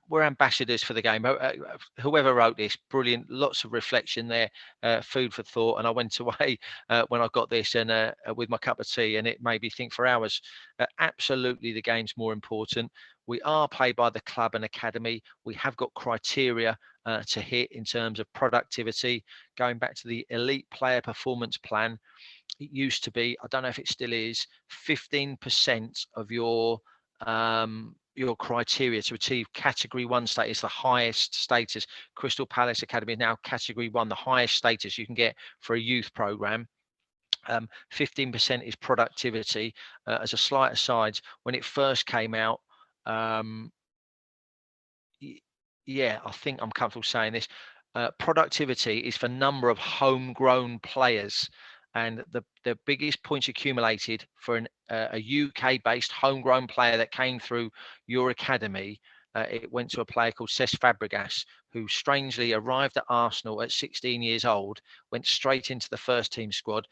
we're ambassadors for the game. Whoever wrote this, brilliant. Lots of reflection there, food for thought. And I went away when I got this and with my cup of tea, and it made me think for hours. Absolutely, the game's more important. We are played by the club and academy. We have got criteria to hit in terms of productivity. Going back to the elite player performance plan, it used to be, I don't know if it still is, 15% of your criteria to achieve category 1 status, the highest status. Crystal Palace Academy now category 1, the highest status you can get for a youth program. 15% is productivity. As a slight aside, when it first came out, yeah, I think I'm comfortable saying this. Productivity is for number of homegrown players, and the biggest points accumulated for a UK-based homegrown player that came through your academy. It went to a player called Cesc Fabregas, who strangely arrived at Arsenal at 16 years old, went straight into the first team squad.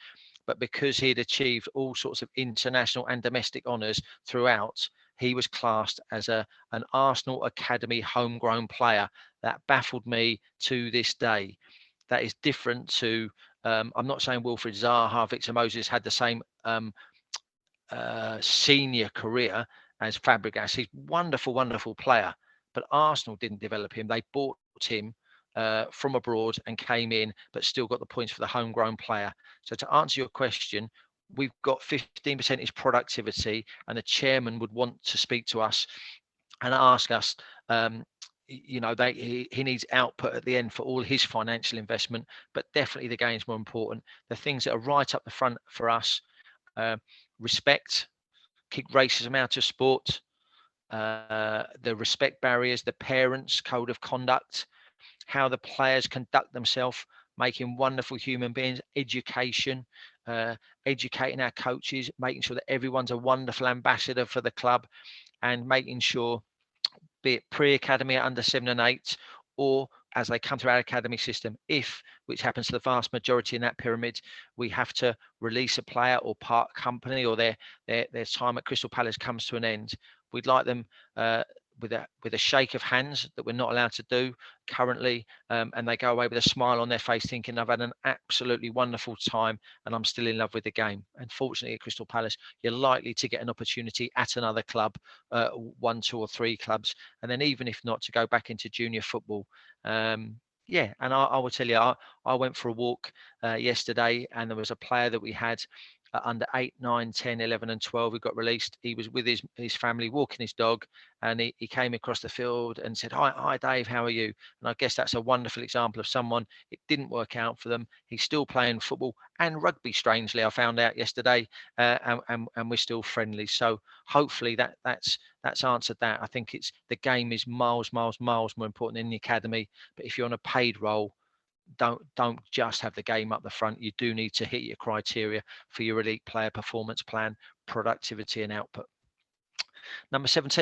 But because he had achieved all sorts of international and domestic honours throughout, he was classed as an Arsenal Academy homegrown player. That baffled me to this day. That is different to, I'm not saying Wilfried Zaha, Victor Moses had the same senior career as Fabregas. He's wonderful, wonderful player, but Arsenal didn't develop him. They bought him from abroad and came in, but still got the points for the homegrown player. So to answer your question, we've got 15% is productivity, and the chairman would want to speak to us and ask us, he needs output at the end for all his financial investment, but definitely the game's more important. The things that are right up the front for us, respect, kick racism out of sport, the respect barriers, the parents' code of conduct, how the players conduct themselves, making wonderful human beings, education, educating our coaches, making sure that everyone's a wonderful ambassador for the club, and making sure, be it pre-academy at under 7 and 8, or as they come through our academy system, which happens to the vast majority in that pyramid, we have to release a player or part company, or their time at Crystal Palace comes to an end, we'd like them with a shake of hands that we're not allowed to do currently, and they go away with a smile on their face thinking, I've had an absolutely wonderful time and I'm still in love with the game. And fortunately at Crystal Palace, you're likely to get an opportunity at another club, 1, 2 or 3 clubs, and then even if not, to go back into junior football. Yeah, and I will tell you, I went for a walk yesterday, and there was a player that we had under 8, 9, 10, 11 and 12 who got released. He was with his family walking his dog, and he came across the field and said, hi Dave, how are you? And I guess that's a wonderful example of someone, it didn't work out for them. He's still playing football and rugby, strangely, I found out yesterday, and we're still friendly. So hopefully that's answered that. I think it's, the game is miles more important in the academy, but if you're on a paid role, don't just have the game up the front. You do need to hit your criteria for your elite player performance plan, productivity and output. Number 17.